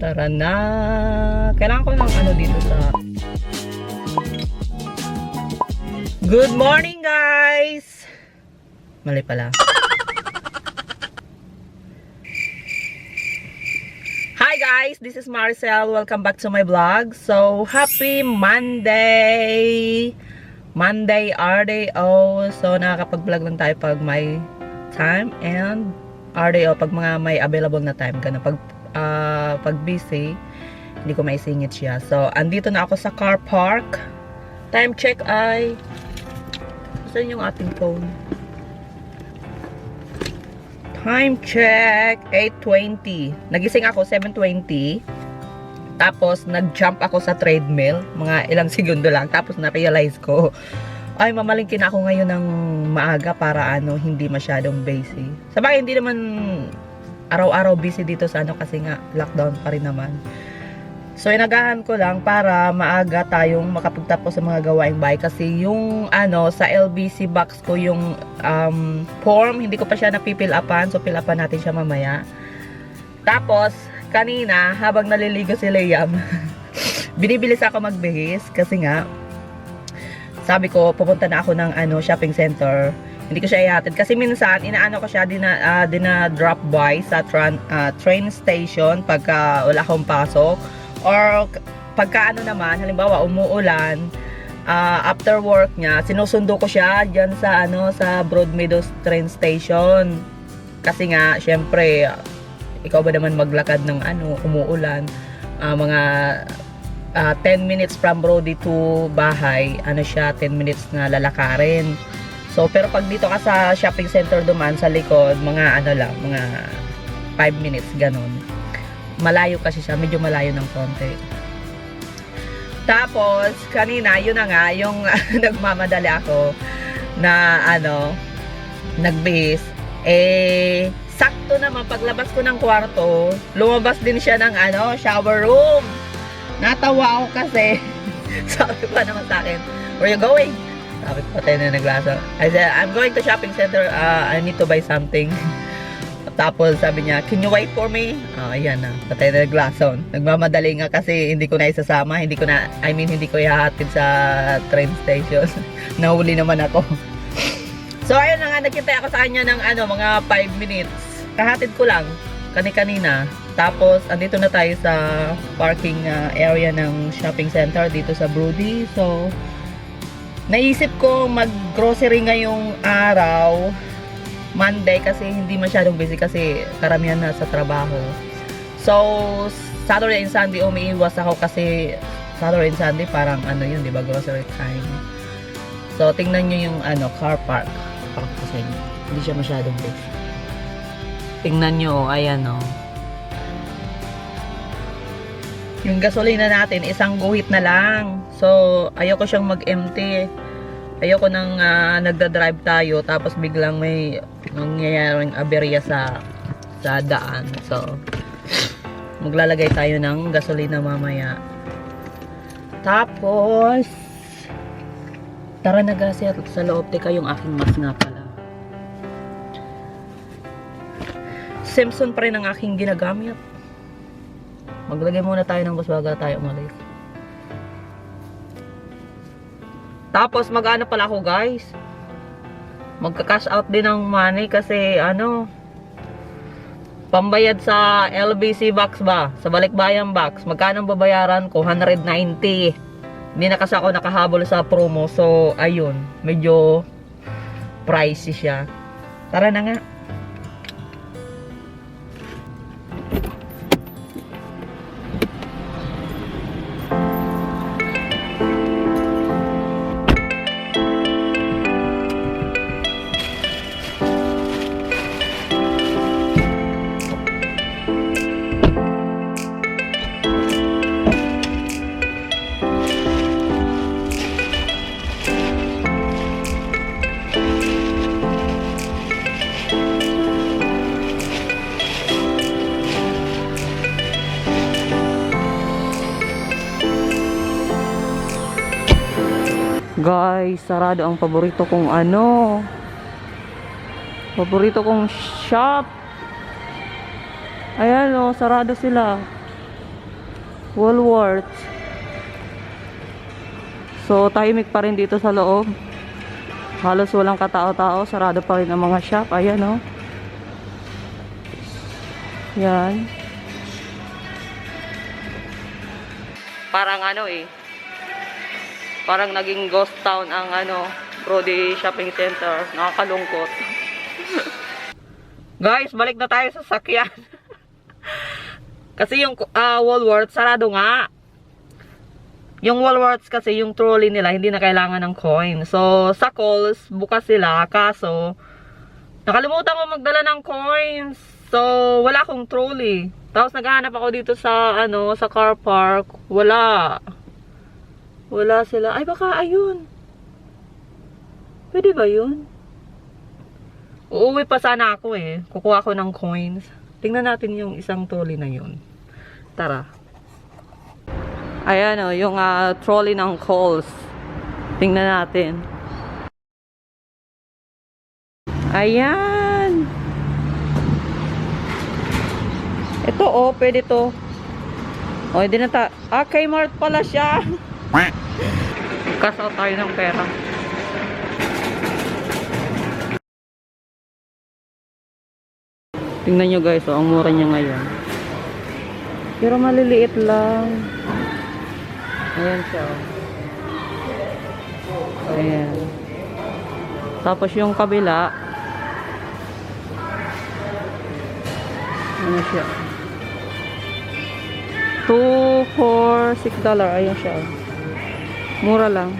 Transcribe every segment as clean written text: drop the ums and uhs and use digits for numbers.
Tara na. Kailangan ko ng ano dito sa... Good morning, guys! Mali pala. Hi guys, this is Maricel. Welcome back to my vlog. So, happy Monday! Monday RDO. So, nakakapag-vlog lang tayo pag may time and RDO pag mga may available na time. Ganun. Pag busy, hindi ko maisingit siya. So, andito na ako sa car park. Time check ay... Saan yung ating phone? Time check, 8:20. Nagising ako, 7:20. Tapos, nag-jump ako sa treadmill. Mga ilang segundo lang. Tapos, na-realize ko, ay, mamalingkin ako ngayon ng maaga para hindi masyadong busy. Sabagay, hindi naman araw-araw busy dito sa kasi nga, lockdown pa rin naman. So, inagahan ko lang para maaga tayong makapagtapos sa mga gawaing bahay. Kasi yung sa LBC box ko, yung form, hindi ko pa siya napipill upan. So, fill upan natin siya mamaya. Tapos, kanina, habang naliligo si Liam, binibilis ako magbihis. Kasi nga, sabi ko, pupunta na ako ng shopping center. Hindi ko siya ihatid. Kasi minsan, inaano ko siya, drop by sa train station pagka wala akong pasok. Or pagka naman, halimbawa umuulan, after work niya, sinusundo ko siya dyan sa sa Broadmeadows train station. Kasi nga, syempre, ikaw ba naman maglakad ng umuulan, mga 10 minutes from Brody to bahay, siya, 10 minutes na lalakarin. So, pero pag dito ka sa shopping center duman sa likod, mga lang, mga 5 minutes, ganun. Malayo kasi siya, medyo malayo ng konti. Tapos, kanina, yun na nga, yung nagmamadali ako na nagbihis. Sakto naman, paglabas ko ng kwarto, lumabas din siya ng shower room. Natawa ako kasi, sabi pa naman sa akin, where you going? Sabi ko, patay na naglasa. I said, I'm going to shopping center, I need to buy something. Tapos sabi niya, can you wait for me? Ayan na, patay na naglason. Nagmamadali nga kasi hindi ko na isasama, hindi ko ihahatid sa train station. Nahuli naman ako. So ayun na nga, nagkintay ako sa kanya ng mga 5 minutes. Kahatid ko lang, kanina. Tapos, andito na tayo sa parking area ng shopping center dito sa Brody. So, naisip ko mag-grocery ngayong araw, Monday, kasi hindi masyadong busy kasi karamihan na sa trabaho. So, Saturday and Sunday umiiwas ako kasi Saturday and Sunday parang yun, di ba, grocery time. So, tingnan nyo yung car park. Park ko sa inyo. Hindi siya masyadong busy. Tingnan nyo, ayan yung gasolina natin, isang guhit na lang. So, ayoko siyang mag-empty. Ayoko nang nagda-drive tayo tapos biglang may nangyayaring aberya sa daan. So, maglalagay tayo ng gasolina mamaya. Tapos, tara na kasi at sa loob. Teka, yung aking mask nga pala. Simpson pa rin ang aking ginagamit. Maglagay muna tayo ng basbaga tayo umalis. Tapos pala ako, guys. Magka-cash out din ng money kasi pambayad sa LBC box ba? Sa balikbayan box. Magkano babayaran ko? 190. Hindi na kasi ako nakahabol sa promo. So, ayun. Medyo pricey siya. Tara na nga. Guys, sarado ang paborito kong shop. Ayan sarado sila. Woolworths. So, tahimik pa rin dito sa loob. Halos walang katao-tao. Sarado pa rin ang mga shop. Ayan, oh. Yan. Parang ano eh. Parang naging ghost town ang ano, Brody Shopping Center. Nakakalungkot. Guys, balik na tayo sa sakyan. Kasi yung Woolworths, sarado nga. Yung Woolworths kasi, yung trolley nila, hindi na kailangan ng coin. So, sa Kohl's, bukas sila. Kaso, nakalimutan ko magdala ng coins. So, wala akong trolley. Tapos, naghahanap ako dito sa, sa car park. Wala. Wala sila. Ay, baka, ayun. Pwede ba yun? Uuwi pa sana ako eh. Kukuha ko ng coins. Tingnan natin yung isang trolley na yun. Tara. Ayan o, yung trolley ng Kohl's. Tingnan natin. Ayan. Ito o, pwede to. O, hindi na Kmart pala siya. Kasaw tayo ng pera. Tingnan nyo guys, ang mura niya ngayon. Pero maliliit lang. Ayan siya. Ayan. Tapos yung kabila. Ano siya? $2 for $6. Ayan siya. Mura lang.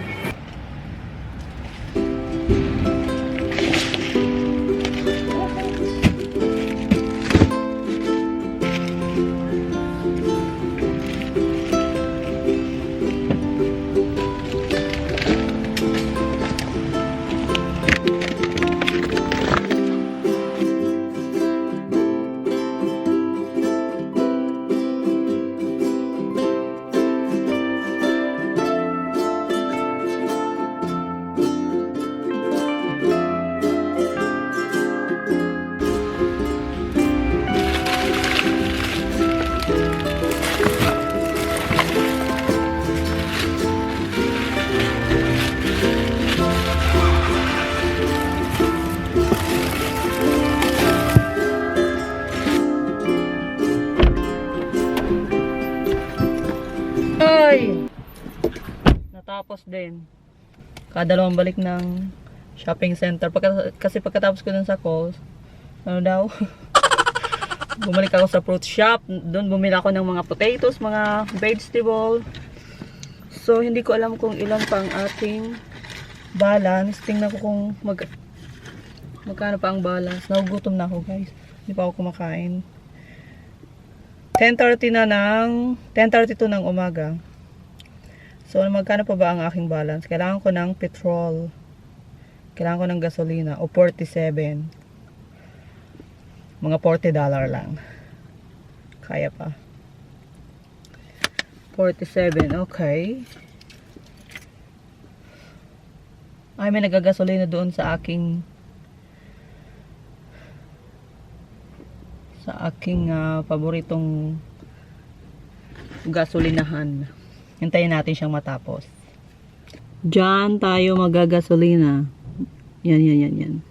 Natapos din. Kadalawang balik ng shopping center. Kasi pagkatapos ko dun sa Kohl's, ano daw? Bumalik ako sa fruit shop. Doon bumili ako ng mga potatoes, mga vegetable. So, hindi ko alam kung ilan pang ating balance. Tingnan ko kung magkano pa ang balance. Nagugutom na ako guys. Hindi pa ako kumakain. 10:32 ng umaga. So, magkano pa ba ang aking balance? Kailangan ko ng petrol. Kailangan ko ng gasolina. O 47. Mga $40 lang. Kaya pa. 47. Okay. Ay, may nagagasolina doon sa aking paboritong gasolinahan. Hintayin natin siyang matapos. Diyan tayo magagasolina. Yan.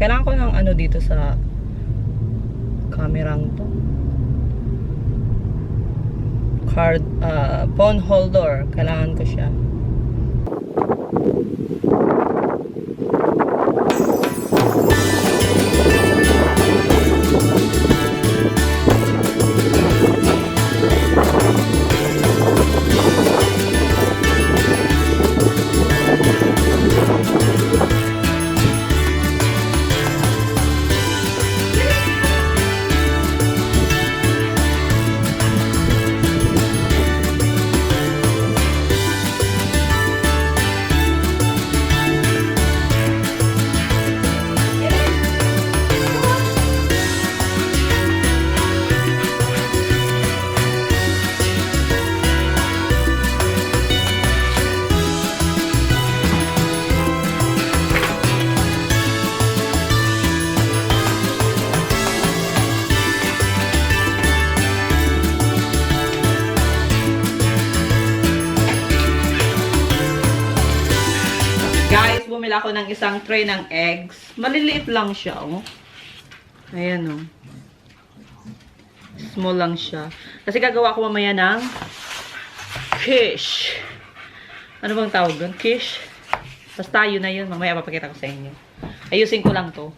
Kailangan ko ng ano dito sa kamerang to. Phone holder. Kailangan ko siya. bumili ako ng isang tray ng eggs. Maliliit lang siya, oh. Ayan, oh. Small lang siya. Kasi gagawa ko mamaya ng quiche. Ano bang tawag doon? Quiche? Basta yun na yun. Mamaya papakita ko sa inyo. Ayusin ko lang to.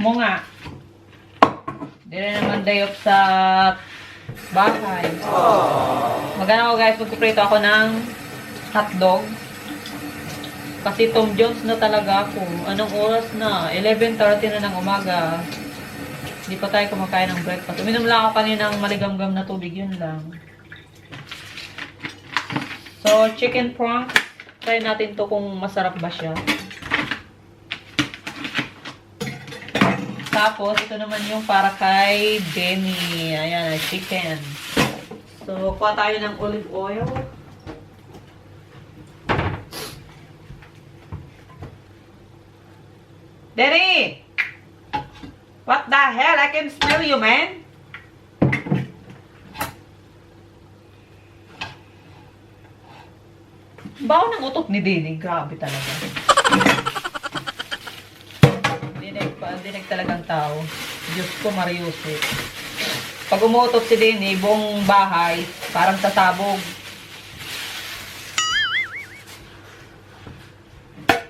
Mo nga. Hindi na naman day off sa bahay. Magana ako guys, magkuprito ako ng hotdog. Kasi Tom Jones na talaga ako. Anong oras na? 11:30 na ng umaga. Hindi pa tayo kumakain ng breakfast. Uminom lang ako kaninang maligamgam na tubig. Yun lang. So, chicken prawn. Try natin to kung masarap ba siya. Tapos, ito naman yung para kay Jenny. Ayan, chicken. So, kuha tayo ng olive oil. Jenny! What the hell? I can smell you, man. Baon ng utot ni Jenny. Grabe talaga. Dinig talagang tao. Diyos ko, Mariusip. Pag umutot si Denny, buong bahay, parang sasabog.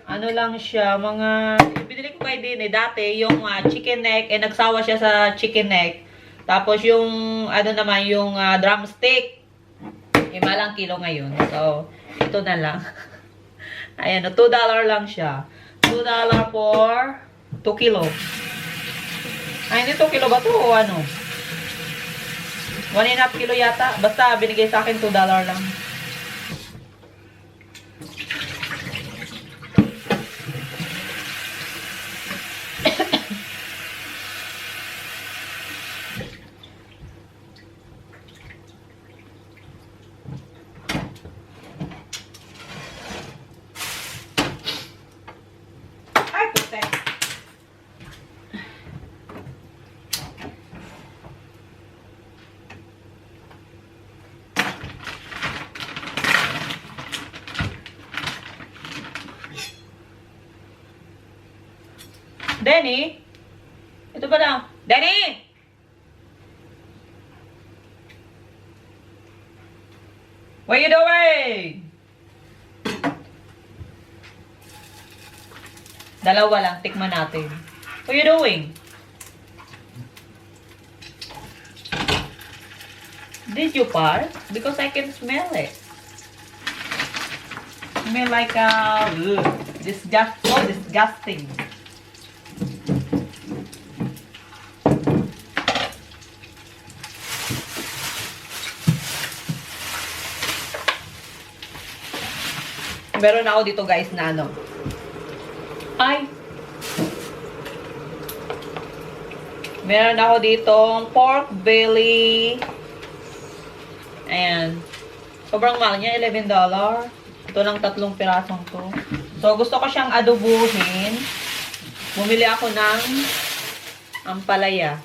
Ano lang siya, mga... Binili ko kay Denny dati, yung chicken neck, nagsawa siya sa chicken neck. Tapos yung, ano naman, yung drumstick. Malang kilo ngayon. So, ito na lang. Ayan, $2 lang siya. $2 for 2 kilo. Ay, hindi 2 kilo ba to o ano? 1.5 kilo yata. Basta, binigay sa akin $2 lang. Ay, puti. Denny? Ito ba lang? Denny! What are you doing? Dalawa lang, tikman natin. What are you doing? Did you part? Because I can smell it. Smell like so disgusting. Meron ako dito guys na ano. Ay! Meron ako ditong pork belly. Ayan. Sobrang mahal niya, $11. Ito lang 3 pirasong to. So, gusto ko siyang adobuhin. Bumili ako ng ampalaya.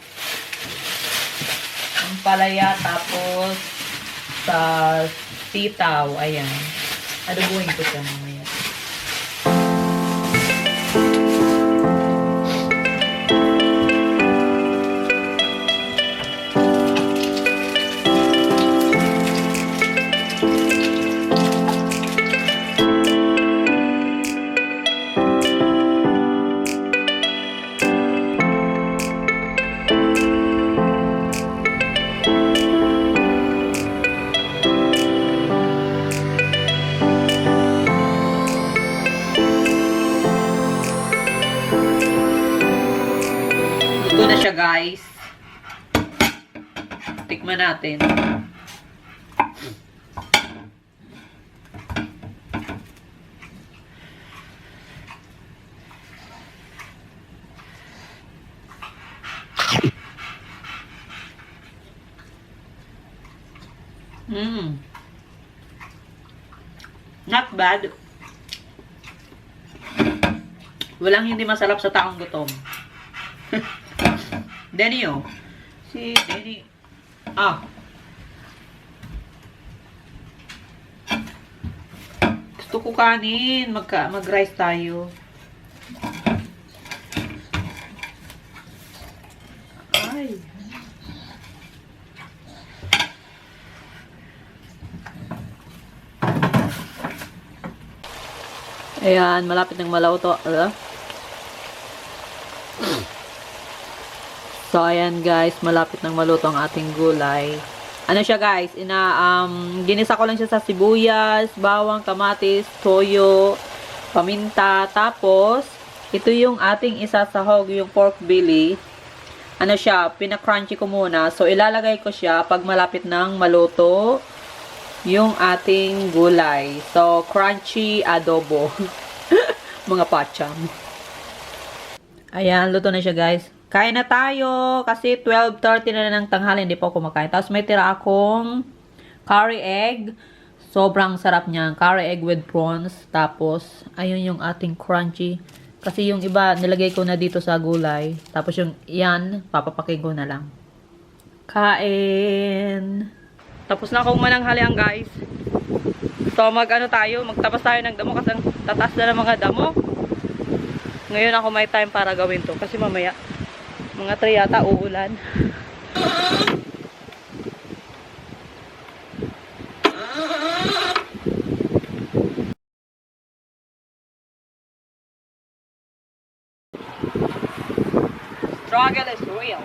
Ampalaya, tapos sa sitaw. Ayan. Adobuhin ko siya mamaya. Luto na siya, guys. Tikman natin. Not bad. Walang hindi masarap sa taong gutom. Denny, oh. Si Denny. Ah. Gusto ko kanin. Mag-rice tayo. Ay. Ayan, malapit ng malauto. So, ayan guys, malapit ng maluto ang ating gulay. Ano siya guys, ginisa ko lang siya sa sibuyas, bawang, kamatis, toyo, paminta. Tapos, ito yung ating isasahog, yung pork belly. Ano siya, pinakrunchy ko muna. So, ilalagay ko siya pag malapit ng maluto yung ating gulay. So, crunchy adobo. Mga pacham. Ayan, luto na siya guys. Kain na tayo kasi 12:30 na ng tanghali, hindi pa ako kumakain. Tapos may tira akong curry egg. Sobrang sarap niya. Curry egg with prawns. Tapos, ayun yung ating crunchy. Kasi yung iba, nilagay ko na dito sa gulay. Tapos yung yan, papapakin ko na lang. Kain! Tapos na akong mananghalian guys. So magtapas tayo ng damo kasi ang tatas na ng mga damo. Ngayon ako may time para gawin to kasi mamaya mga 3 yata uulan. Struggle is real.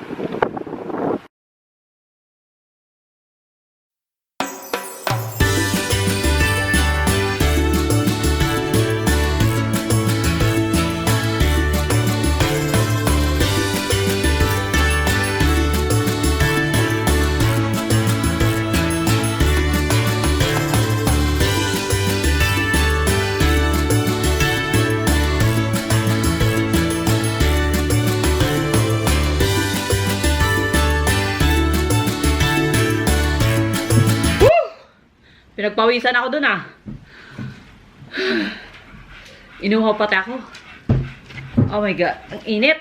Pinagpawisan ako dun ah. Inuhaw pati ako. Oh my god, ang init.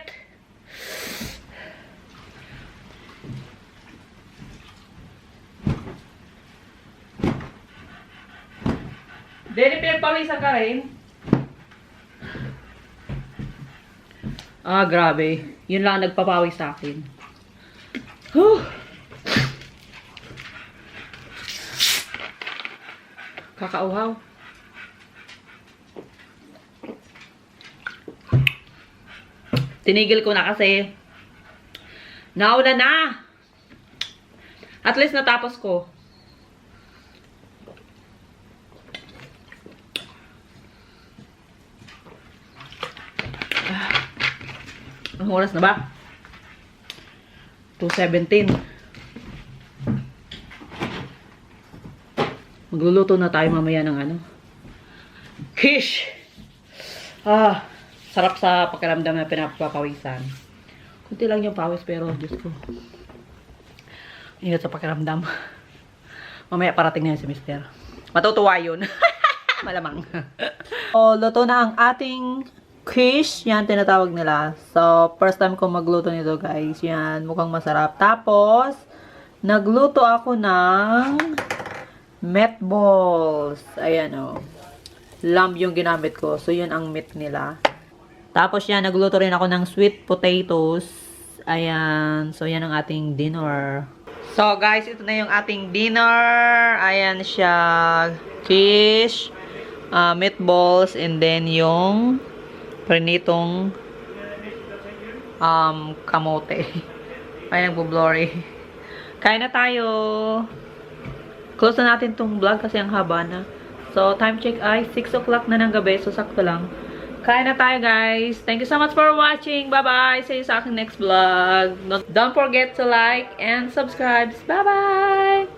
Dili pinagpawisan ka rin? Ah, grabe. Yun lang nagpapawis sa akin. Kakauhaw. Tinigil ko na kasi naulan na. At least natapos ko. Ang oras na ba? 2:17. Magluluto na tayo mamaya ng Kish! Ah, sarap sa pakiramdam na pinapapawisan. Kunti lang yung pawis pero, Diyos ko. Ingat sa pakiramdam. Mamaya parating na yun si Mister. Matutuwa yun. Malamang. So, luto na ang ating quiche. Yan, tinatawag nila. So, first time ko magluto nito, guys. Yan, mukhang masarap. Tapos, nagluto ako ng meatballs. Ayan, o. Lamb yung ginamit ko. So, yun ang meat nila. Tapos, yan, nagluto rin ako ng sweet potatoes. Ayan. So, yan ang ating dinner. So, guys, ito na yung ating dinner. Ayan siya. Fish, meatballs, and then yung prinitong kamote. Ay, nagbo-blurry. Kain na tayo. Close na natin tong vlog kasi ang haba na. So, time check ay 6 o'clock na ng gabi. So, sakto lang. Kain na tayo, guys. Thank you so much for watching. Bye-bye. See you sa aking next vlog. Don't forget to like and subscribe. Bye-bye!